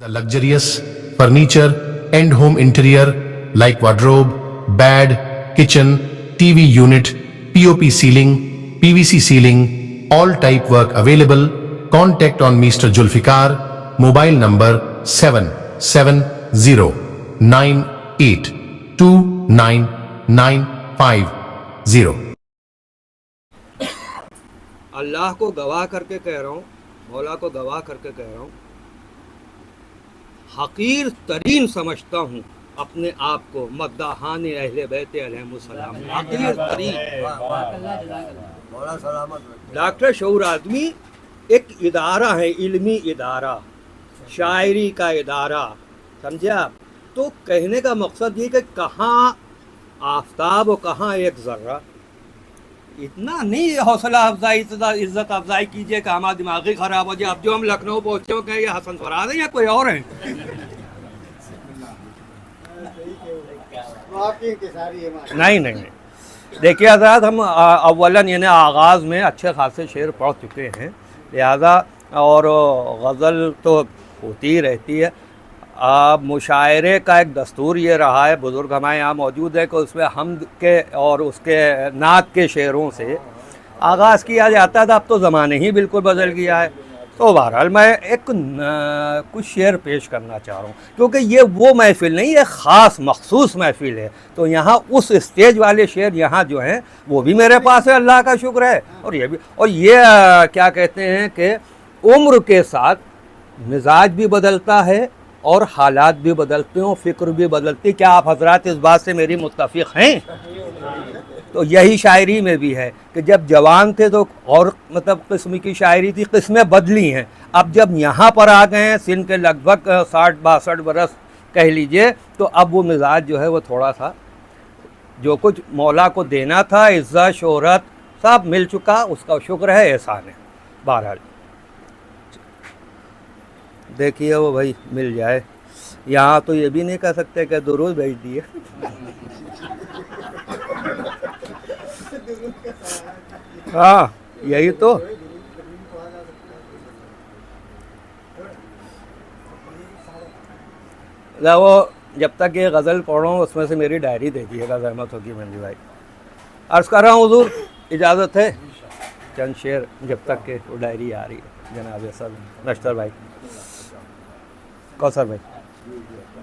The luxurious furniture and home interior like wardrobe, bed, kitchen, TV unit, POP ceiling, PVC ceiling, all type work available. Contact on Mr. Julfikar, mobile number 7709829950. اللہ کو گواہ کر کے کہہ رہا ہوں، مولا کو گواہ کر کے کہہ رہا ہوں، حقیر ترین سمجھتا ہوں اپنے آپ کو مداحان اہل بیت علیہم السلام، حقیر ترین۔ ڈاکٹر شعور آدمی ایک ادارہ ہے، علمی ادارہ، شاعری کا ادارہ، سمجھے آپ؟ تو کہنے کا مقصد یہ کہ کہاں آفتاب و کہاں ایک ذرہ، اتنا نہیں حوصلہ افزائی عزت افزائی کیجئے کہ ہمارا دماغی خراب ہو جائے۔ اب جو ہم لکھنؤ پہنچے ہو کہ یہ حسن فراد ہیں یا کوئی اور ہیں؟ نہیں دیکھیے حضرات، ہم اولاً یعنی آغاز میں اچھے خاصے شعر پڑھ چکے ہیں، لہذا اور غزل تو ہوتی ہی رہتی ہے۔ اب مشاعرے کا ایک دستور یہ رہا ہے، بزرگ ہمارے یہاں موجود ہے، کہ اس میں حمد کے اور اس کے نعت کے شعروں سے آغاز کیا جاتا تھا۔ اب تو زمانے ہی بالکل بدل گیا ہے۔ تو بہرحال میں ایک کچھ شعر پیش کرنا چاہ رہا ہوں، کیونکہ یہ وہ محفل نہیں، یہ خاص مخصوص محفل ہے، تو یہاں اس اسٹیج والے شعر یہاں جو ہیں وہ بھی میرے پاس ہے، اللہ کا شکر ہے۔ اور یہ بھی، اور یہ کیا کہتے ہیں کہ عمر کے ساتھ مزاج بھی بدلتا ہے اور حالات بھی بدلتے ہیں، فکر بھی بدلتی۔ کیا آپ حضرات اس بات سے میری متفق ہیں؟ تو یہی شاعری میں بھی ہے کہ جب جوان تھے تو اور مطلب قسم کی شاعری تھی، قسمیں بدلی ہیں۔ اب جب یہاں پر آ گئے ہیں سن کے لگ بھگ 60-62 برس کہہ لیجئے، تو اب وہ مزاج جو ہے وہ تھوڑا سا، جو کچھ مولا کو دینا تھا، عزت شہرت سب مل چکا، اس کا شکر ہے، احسان ہے۔ بہرحال دیکھیے وہ بھائی مل جائے، یہاں تو یہ بھی نہیں کہہ سکتے کہ درود بھیج دیے۔ ہاں یہی تو۔ وہ جب تک یہ غزل پڑھ رہا ہوں اس میں سے میری ڈائری دے دیے گا، زحمت ہوگی مندی بھائی۔ عرض کر رہا ہوں حضور اجازت ہے چند شعر جب تک کہ وہ ڈائری آ رہی ہے۔ جناب سر نشتر بھائی، کوثر بھائی،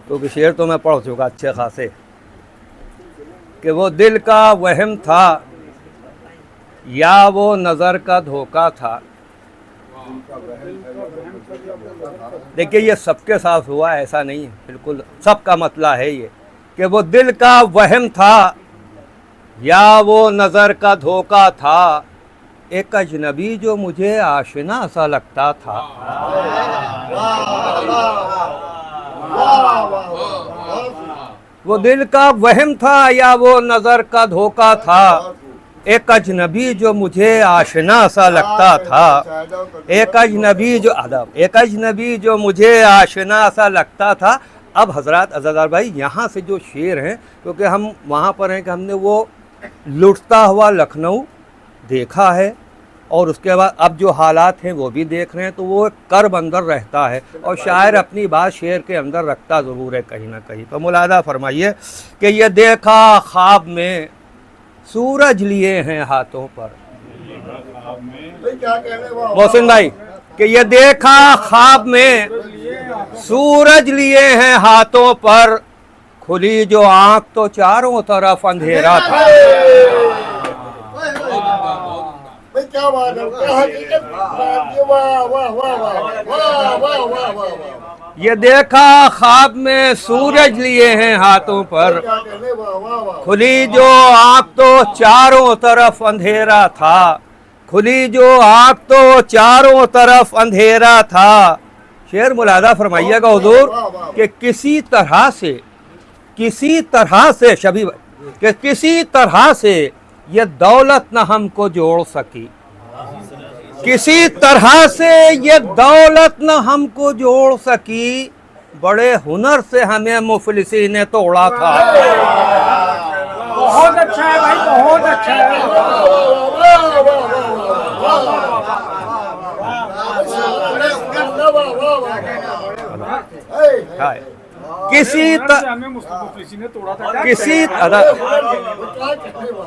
کیونکہ شعر تو میں پڑھ چکا اچھے خاصے، کہ وہ دل کا وہم تھا یا وہ نظر کا دھوکہ تھا۔ دیکھیے یہ سب کے ساتھ ہوا، ایسا نہیں ہے، بالکل سب کا مسئلہ ہے یہ، کہ وہ دل کا وہم تھا یا وہ نظر کا دھوکہ تھا، ایک اجنبی جو مجھے آشنا سا لگتا تھا۔ وہ دل کا وہم تھا یا وہ نظر کا دھوکہ تھا، ایک اجنبی جو مجھے آشنا سا لگتا تھا، ایک اجنبی جو مجھے آشنا سا لگتا تھا۔ اب حضرات عزیزار بھائی یہاں سے جو شعر ہیں، کیونکہ ہم وہاں پر ہیں کہ ہم نے وہ لٹتا ہوا لکھنؤ دیکھا ہے، اور اس کے بعد اب جو حالات ہیں وہ بھی دیکھ رہے ہیں، تو وہ کرب اندر رہتا ہے، اور شاعر اپنی بات شعر کے اندر رکھتا ضرور ہے کہیں نہ کہیں۔ تو ملاحظہ فرمائیے کہ یہ دیکھا خواب میں سورج لیے ہیں ہاتھوں پر، محسن بھائی، کہ یہ دیکھا خواب میں سورج لیے ہیں ہاتھوں پر، کھلی جو آنکھ تو چاروں طرف اندھیرا تھا۔ یہ دیکھا خواب میں سورج لیے ہیں ہاتھوں پر، کھلی جو آنکھ تو چاروں طرف اندھیرا تھا، کھلی جو آنکھ تو چاروں طرف اندھیرا تھا۔ شعر ملاحظہ فرمائیے گا حضور کہ کسی طرح سے شبیہ کہ کسی طرح سے یہ دولت نہ ہم کو جوڑ سکی، کسی طرح سے یہ دولت نہ ہم کو جوڑ سکی، بڑے ہنر سے ہمیں مفلسی نے توڑا تھا۔ بہت اچھا ہے بھائی، بہت اچھا ہے۔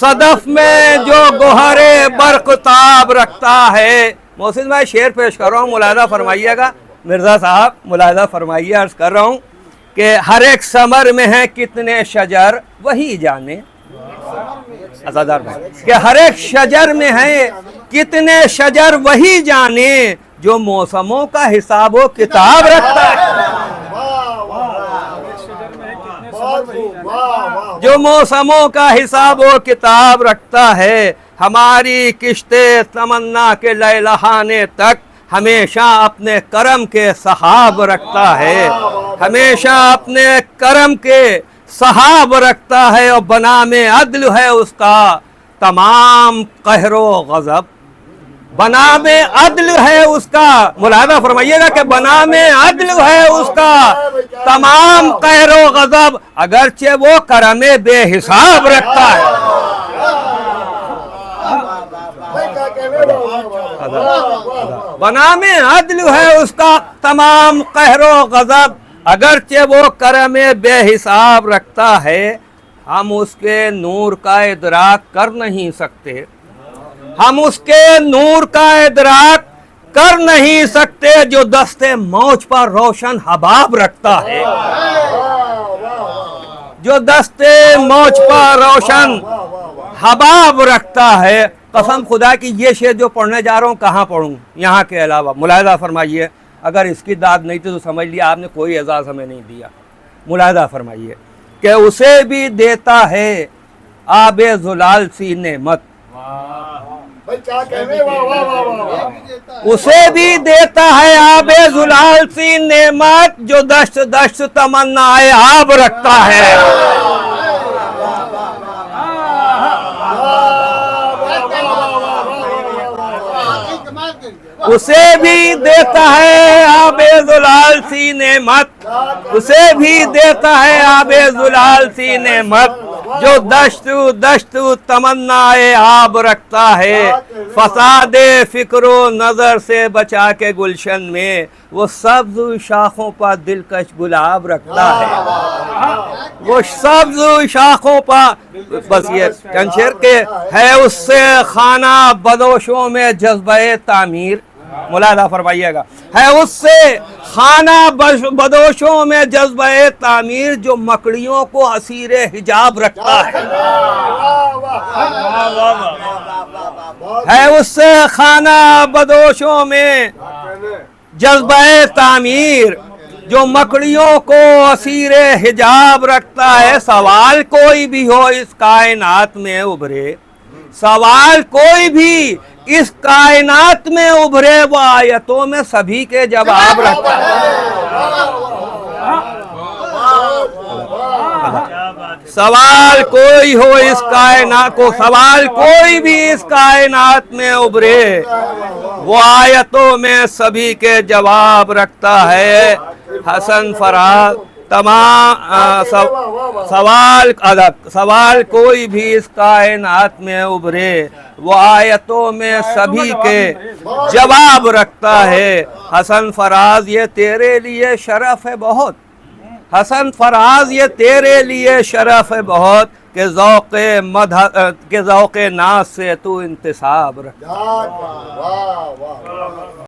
صدف میں جو گوہرے برقتاب رکھتا ہے. محسن بھائی شعر پیش کر رہا ہوں, ملاحظہ فرمائیے گا. مرزا صاحب ملاحظہ فرمائیے, عرض کر رہا ہوں کہ ہر ایک ثمر میں ہیں کتنے شجر وہی جانے. عزادار بھائی کہ ہر ایک شجر میں ہیں کتنے شجر وہی جانے, جو موسموں کا حساب و کتاب رکھتا ہے. جو موسموں کا حساب و کتاب رکھتا ہے. ہماری کشتے تمنا کے لہلانے تک ہمیشہ اپنے کرم کے سحاب رکھتا ہے. ہمیشہ اپنے کرم کے سحاب رکھتا ہے, اور بنا میں عدل ہے اس کا تمام قہر و غضب. بنا میں عدل ہے اس کا, ملاحظہ فرمائیے گا کہ بنا میں عدل ہے اس کا تمام قہر و غضب, اگرچہ وہ کرم بے حساب رکھتا ہے. بنا میں عدل ہے اس کا تمام قہر و غضب, اگرچہ وہ کرم بے حساب رکھتا ہے. ہم اس کے نور کا ادراک کر نہیں سکتے, ہم اس کے نور کا ادراک کر نہیں سکتے, جو دست موج پر روشن حباب رکھتا ہے. جو دست موج پر روشن حباب رکھتا ہے. قسم خدا کی یہ شعر جو پڑھنے جا رہا ہوں کہاں پڑھوں یہاں کے علاوہ. ملاحظہ فرمائیے, اگر اس کی داد نہیں تھی تو سمجھ لیا آپ نے کوئی اعزاز ہمیں نہیں دیا. ملاحظہ فرمائیے کہ اسے بھی دیتا ہے آب زلال سی نعمت, اسے بھی دیتا ہے آب زلال سی نعمت, جو دشت دشت تمنا آب رکھتا ہے. اسے بھی دیتا ہے آب زلال سی نعمت, اسے بھی دیتا ہے آب زلال سی نعمت, جو دشت دشت تمنا آب رکھتا ہے. فساد فکر و نظر سے بچا کے گلشن میں وہ سبز شاخوں پر دلکش گلاب رکھتا ہے. وہ سبز شاخوں پر بس یہ کنشیر کے ہے اس سے خانہ بدوشوں میں جذبہ تعمیر. ملاحظہ فرمائیے گا, ہے اس سے خانہ بدوشوں میں جذبہ تعمیر, جو مکڑیوں کو اسیر حجاب رکھتا ہے. ہے اس سے خانہ بدوشوں میں جذبہ تعمیر, جو مکڑیوں کو اسیر حجاب رکھتا ہے. سوال کوئی بھی ہو اس کائنات میں ابھرے, سوال کوئی بھی اس کائنات میں ابھرے, وہ آیتوں میں سبھی کے جواب رکھتا ہے. سوال کوئی ہو اس کائنات کو, سوال کوئی بھی اس کائنات میں ابھرے, وہ آیتوں میں سبھی کے جواب رکھتا ہے. حسن فراز تمام سوال کوئی بھی اس کائنات میں ابھرے, وہ آیتوں میں سبھی کے جواب رکھتا ہے. حسن فراز یہ تیرے لیے شرف ہے بہت, حسن فراز یہ تیرے لیے شرف ہے بہت, کہ ذوق ناز سے تو انتصاب رکھتا ہے.